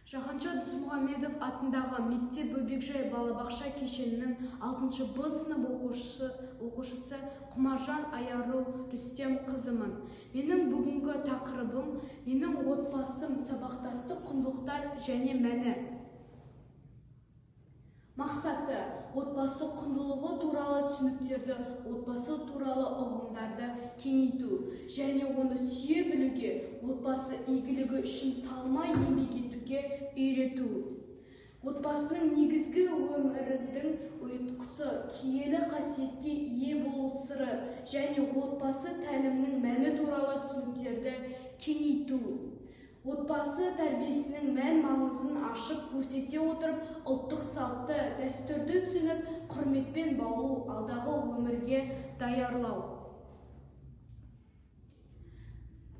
Жаһанша Досмұхамедов атындағы мектеп Бөбекжай балабақша кешенінің 6 Б сынып оқушысы Құмаржан Аяру Рүстем қызымын. Менің бүгінгі тақырыбым менің отбасым, сабақтастық, құндылықтар және мәні. Мақсаты отбасы құндылығы туралы түсініктерді, отбасы туралы ұғымдарды кеңейту және оны сүйе білуге, отбасы игілігі үшін талмай еңбек етуге үйрету. Отбасының негізгі өмірдің ұйытқысы, киелі қасиетке ие болу сыры және отбасы тәлімнің мәні туралы түсініктерді кеңейту. Отбасы тәрбиесінің мән-маңызын ашып көрсете отырып, ұлттық салтты, дәстүрді түсініп, құрметпен баулу, алдағы өмірге даярлау.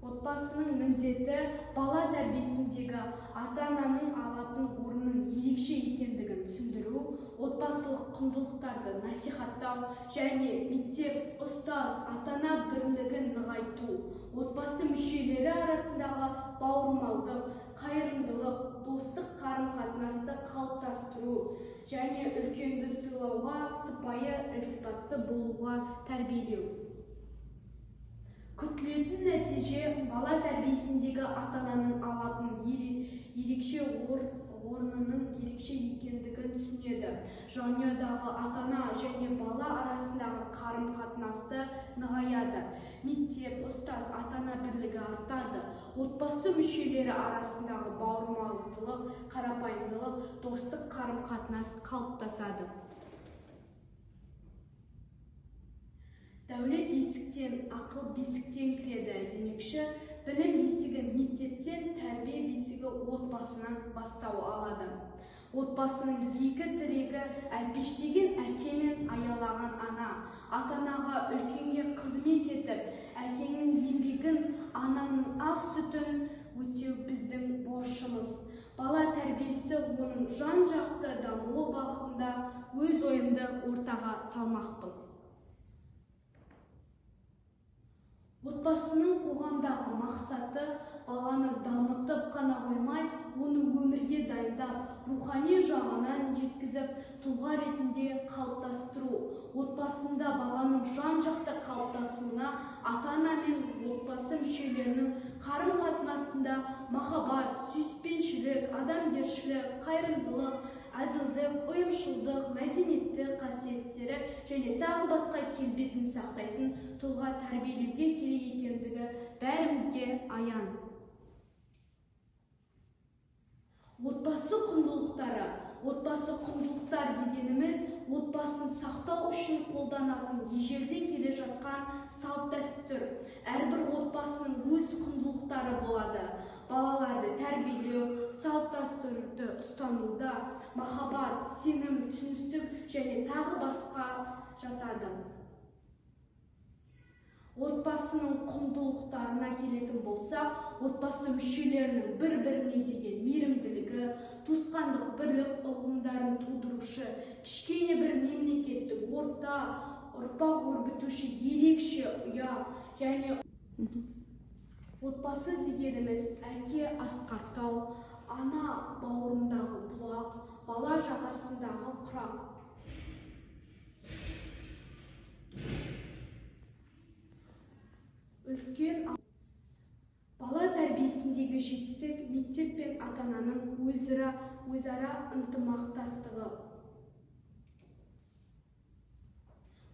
Отбасының міндеті бала тәрбиесіндегі ата-ананың алатын орнының ерекше екендігін түсіндіру, отбасылық құндылықтарды насихаттау және мектеп, ұстаз, ата-ана бірлігін нығайту, отбасы мүшелері арасындағы бауырмалдық, қайырымдылық, достық қарым-қатынасты қалыптастыру және үлкенді сыйлауға, сыпайы, ілтипатты болуға тәрбиелеу. Күтілетін нәтиже бала тәрбиесіндегі ата-ананың алатын ерекше орнының ерекше екендігін түсінеді. Жанұядағы ата-ана және бала арасындағы қарым-қатынасты нығаяды. Мектеп, ұстаз, ата-ана бірлігі артады. Отбасы мүшелері арасындағы бауырмалдылық, қарапайымдылық, достық қарым-қатынас қалыптасады. Дәулет есіктен, ақыл бесіктен кіреді демекші, білім бесігі мектептен, тәрбие бесігі отбасынан бастау алады. Отбасының екі тірегі әлпештеген әке мен аялаған ана, ата-анаға үлкенге қызмет етіп, әкенің еңбегін, ананың ақ сүтін өтеу біздің борышымыз. Бала тәрбиесі оның жан-жақты дамуы бағытында өз ойымды ортаға салмақпын. Отбасының қоғамдағы мақсаты баланы дамытып қана қоймай, оны өмірге дайындап, рухани жағынан жеткізіп, тұлға ретінде қалыптастыру. Отбасында баланың жан-жақты қалыптасуына ата-ана мен отбасы мүшелерінің қарым-қатынасында махаббат, сүйіспеншілік, адамгершілік, қайырымдылық, әділдік, ұйымшылдық, мәдениеттік қасиеттері және тағы басқа келбетін сақтайтын тұлға тәрбиелеуге керек екендігі бәрімізге аян. Отбасы құндылықтары. Отбасы құндылықтар дегеніміз, отбасын сақтау үшін қолданатын ежелден келе жатқан салт-дәстүр. Әрбір отбасының өз құндылықтары болады. Балаларды тәрбиелеу, салт-дәстүрді ұстануда махаббат, сенім, түсіністік және тағы басқа жатады. Отбасының құндылықтарына келетін болсақ, отбасы мүшелерінің бір-біріне деген мейірімділігі, туысқандық бірлік ұғымдарын тудырушы, кішкене бір мемлекеттік орта, ұрпақ өрбітуші ерекше ұя және отбасы дегеніміз әке асқақтау, ана бауырындағы бұлақ, бала жағасындағы құрақ. Үлкен бала тәрбиесіндегі жетістік мектеп пен ата-ананың өзара ынтымақтастығы.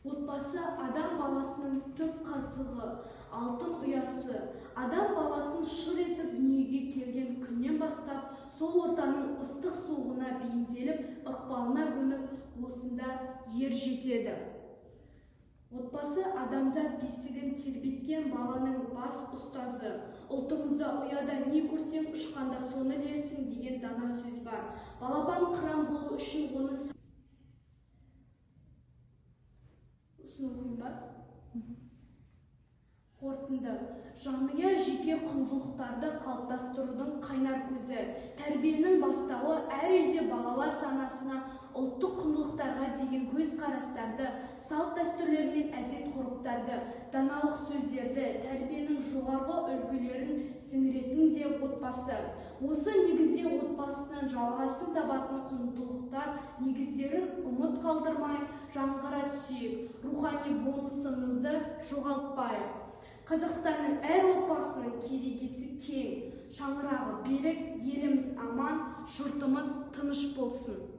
Отбасы адам баласының түп қазығы, алтын ұясы. Адам баласын шыр етіп дүниеге келген күннен бастап, сол ортаның ыстық суығына бейімделіп, ықпалына көніп, осында ер жетеді. Отбасы адамзат бесігін тербеткен баланың бас ұстазы. Ұлтымызда ұяда не көрсең ұшқанда соны ілерсің деген дана сөз бар. Балапан қыран болу үшін оны қорытынды. Жанұя жеке құндылықтарды қалыптастырудың қайнар көзі. Тәрбиенің бастауы әр үйде балалар санасына ұлттық құндылықтарға деген көзқарастарды, салт-дәстүрлер мен әдет-ғұрыптарды, даналық сөздерді, тәрбиенің жоғарғы үлгілерін сіңіретін де отбасы. Осы негізде отбасының жалғасын табатын құндылықтар негіздерін ұмыт қалдырмай жаңғыра түсейік, рухани болмысымызды жоғалтпайық. Қазақстанның әр отбасының керегесі кең, шаңырағы берік, еліміз аман, жұртымыз тыныш болсын.